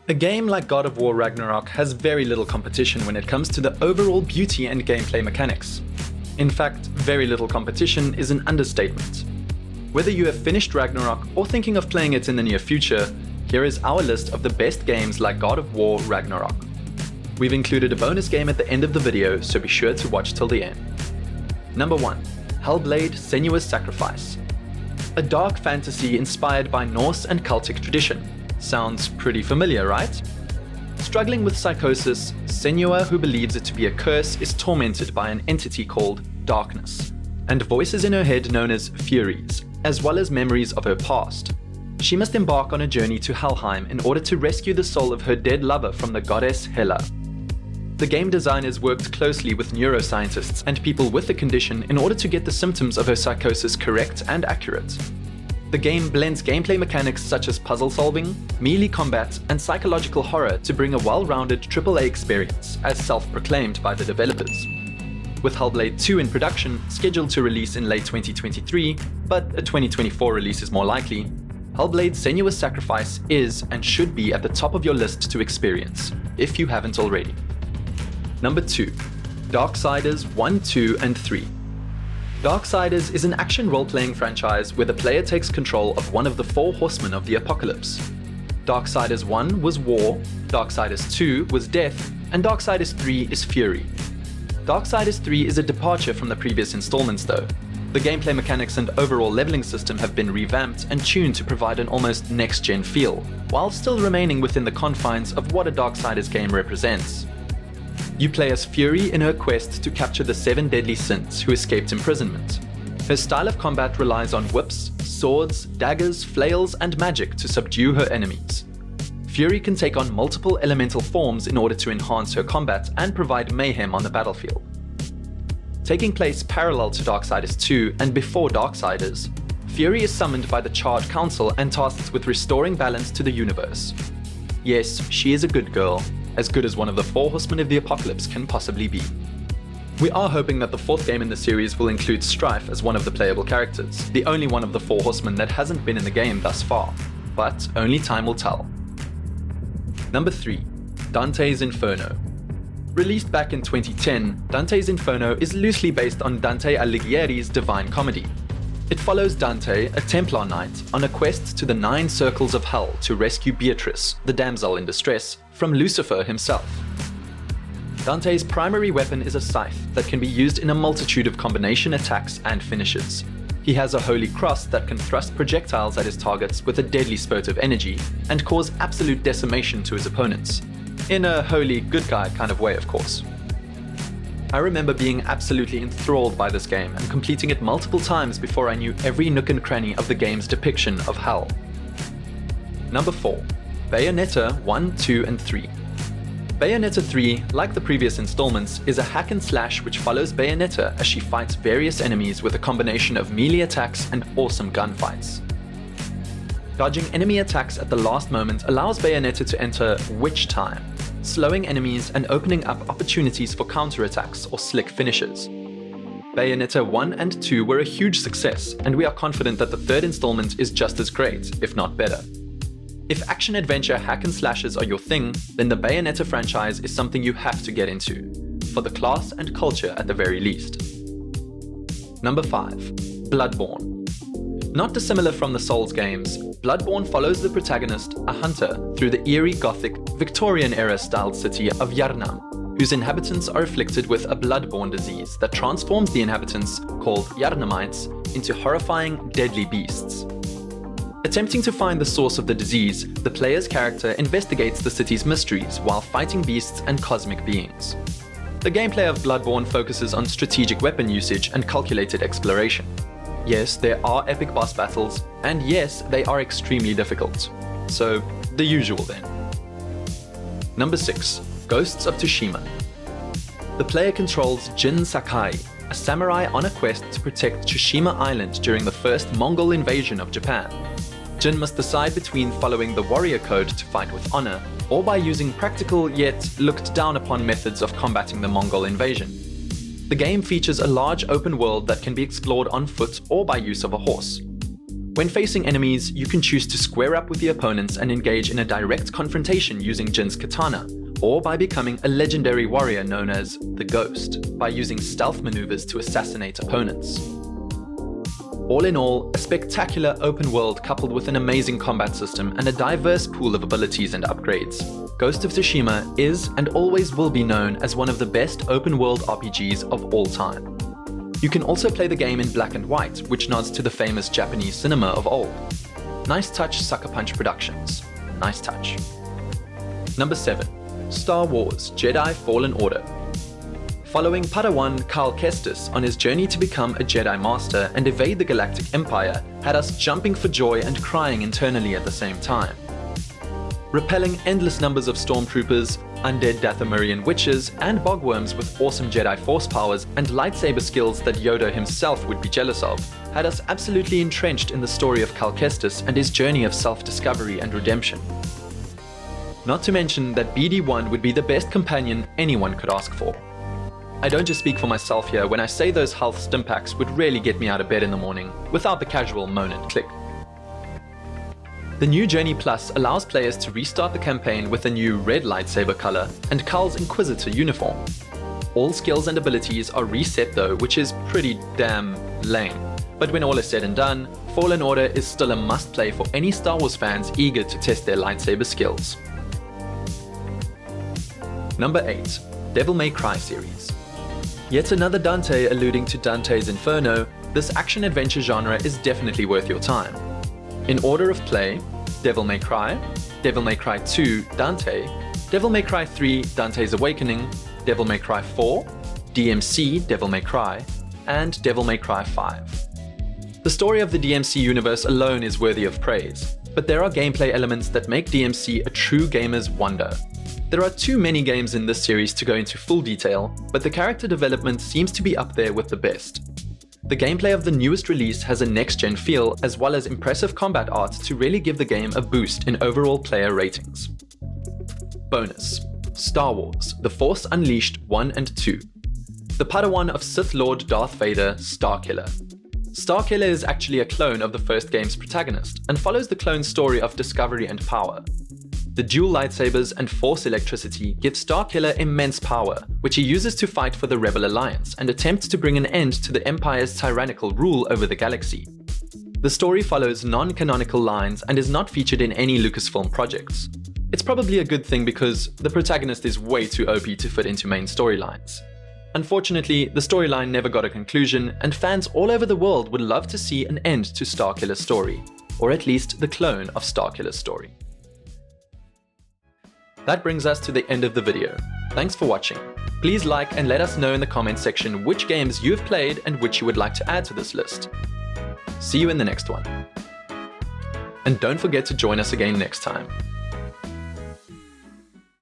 A game like God of War Ragnarok has very little competition when it comes to the overall beauty and gameplay mechanics. In fact, very little competition is an understatement. Whether you have finished Ragnarok or thinking of playing it in the near future, here is our list of the best games like God of War Ragnarok. We've included a bonus game at the end of the video, so be sure to watch till the end. Number 1. Hellblade: Senua's Sacrifice. A dark fantasy inspired by Norse and Celtic tradition. Sounds pretty familiar, right? Struggling with psychosis, Senua, who believes it to be a curse, is tormented by an entity called Darkness, and voices in her head known as Furies, as well as memories of her past. She must embark on a journey to Helheim in order to rescue the soul of her dead lover from the goddess Hela. The game designers worked closely with neuroscientists and people with the condition in order to get the symptoms of her psychosis correct and accurate. The game blends gameplay mechanics such as puzzle solving, melee combat, and psychological horror to bring a well-rounded AAA experience, as self-proclaimed by the developers. With Hellblade 2 in production, scheduled to release in late 2023, but a 2024 release is more likely, Hellblade: Senua's Sacrifice is and should be at the top of your list to experience, if you haven't already. Number 2. Darksiders 1, 2, and 3. Darksiders is an action role-playing franchise where the player takes control of one of the four horsemen of the apocalypse. Darksiders 1 was War, Darksiders 2 was Death, and Darksiders 3 is Fury. Darksiders 3 is a departure from the previous installments though. The gameplay mechanics and overall leveling system have been revamped and tuned to provide an almost next-gen feel, while still remaining within the confines of what a Darksiders game represents. You play as Fury in her quest to capture the 7 deadly sins who escaped imprisonment. Her style of combat relies on whips, swords, daggers, flails, and magic to subdue her enemies. Fury can take on multiple elemental forms in order to enhance her combat and provide mayhem on the battlefield. Taking place parallel to Darksiders 2 and before Darksiders, Fury is summoned by the Charred Council and tasked with restoring balance to the universe. Yes, she is a good girl, as good as one of the four horsemen of the apocalypse can possibly be. We are hoping that the fourth game in the series will include Strife as one of the playable characters, the only one of the four horsemen that hasn't been in the game thus far, but only time will tell. Number 3. Dante's Inferno. Released back in 2010, Dante's Inferno is loosely based on Dante Alighieri's Divine Comedy. It follows Dante, a Templar knight, on a quest to the 9 circles of hell to rescue Beatrice, the damsel in distress, from Lucifer himself. Dante's primary weapon is a scythe that can be used in a multitude of combination attacks and finishes. He has a holy cross that can thrust projectiles at his targets with a deadly spurt of energy and cause absolute decimation to his opponents. In a holy good guy kind of way, of course. I remember being absolutely enthralled by this game and completing it multiple times before I knew every nook and cranny of the game's depiction of hell. Number 4. Bayonetta 1, 2, and 3. Bayonetta 3, like the previous installments, is a hack and slash which follows Bayonetta as she fights various enemies with a combination of melee attacks and awesome gunfights. Dodging enemy attacks at the last moment allows Bayonetta to enter Witch Time, slowing enemies and opening up opportunities for counterattacks or slick finishes. Bayonetta 1 and 2 were a huge success, and we are confident that the third installment is just as great, if not better. If action-adventure hack and slashes are your thing, then the Bayonetta franchise is something you have to get into, for the class and culture at the very least. Number 5. Bloodborne. Not dissimilar from the Souls games, Bloodborne follows the protagonist, a hunter, through the eerie Gothic, Victorian-era styled city of Yharnam, whose inhabitants are afflicted with a bloodborne disease that transforms the inhabitants, called Yharnamites, into horrifying, deadly beasts. Attempting to find the source of the disease, the player's character investigates the city's mysteries while fighting beasts and cosmic beings. The gameplay of Bloodborne focuses on strategic weapon usage and calculated exploration. Yes, there are epic boss battles, and yes, they are extremely difficult. So, the usual then. Number 6. Ghosts of Tsushima. The player controls Jin Sakai, a samurai on a quest to protect Tsushima Island during the first Mongol invasion of Japan. Jin must decide between following the warrior code to fight with honor, or by using practical yet looked down upon methods of combating the Mongol invasion. The game features a large open world that can be explored on foot or by use of a horse. When facing enemies, you can choose to square up with the opponents and engage in a direct confrontation using Jin's katana, or by becoming a legendary warrior known as the Ghost, by using stealth maneuvers to assassinate opponents. All in all, a spectacular open world coupled with an amazing combat system and a diverse pool of abilities and upgrades. Ghost of Tsushima is and always will be known as one of the best open world RPGs of all time. You can also play the game in black and white, which nods to the famous Japanese cinema of old. Nice touch, Sucker Punch Productions. Nice touch. Number 7. Star Wars Jedi Fallen Order. Following Padawan Cal Kestis on his journey to become a Jedi Master and evade the Galactic Empire had us jumping for joy and crying internally at the same time. Repelling endless numbers of stormtroopers, undead Dathomirian witches, and bogworms with awesome Jedi Force powers and lightsaber skills that Yoda himself would be jealous of, had us absolutely entrenched in the story of Cal Kestis and his journey of self-discovery and redemption. Not to mention that BD1 would be the best companion anyone could ask for. I don't just speak for myself here when I say those health stim packs would really get me out of bed in the morning, without the casual moan and click. The new Journey Plus allows players to restart the campaign with a new red lightsaber color and Cal's Inquisitor uniform. All skills and abilities are reset though, which is pretty damn lame. But when all is said and done, Fallen Order is still a must-play for any Star Wars fans eager to test their lightsaber skills. Number 8. Devil May Cry series. Yet another Dante alluding to Dante's Inferno, this action-adventure genre is definitely worth your time. In order of play, Devil May Cry, Devil May Cry 2 Dante, Devil May Cry 3 Dante's Awakening, Devil May Cry 4, DMC Devil May Cry, and Devil May Cry 5. The story of the DMC universe alone is worthy of praise, but there are gameplay elements that make DMC a true gamer's wonder. There are too many games in this series to go into full detail, but the character development seems to be up there with the best. The gameplay of the newest release has a next-gen feel as well as impressive combat art to really give the game a boost in overall player ratings. Bonus: Star Wars The Force Unleashed 1 and 2. The Padawan of Sith Lord Darth Vader, Starkiller. Starkiller is actually a clone of the first game's protagonist and follows the clone's story of discovery and power. The dual lightsabers and Force electricity give Starkiller immense power, which he uses to fight for the Rebel Alliance and attempt to bring an end to the Empire's tyrannical rule over the galaxy. The story follows non-canonical lines and is not featured in any Lucasfilm projects. It's probably a good thing because the protagonist is way too OP to fit into main storylines. Unfortunately, the storyline never got a conclusion, and fans all over the world would love to see an end to Starkiller's story, or at least the clone of Starkiller's story. That brings us to the end of the video. Thanks for watching. Please like and let us know in the comments section which games you've played and which you would like to add to this list. See you in the next one. And don't forget to join us again next time.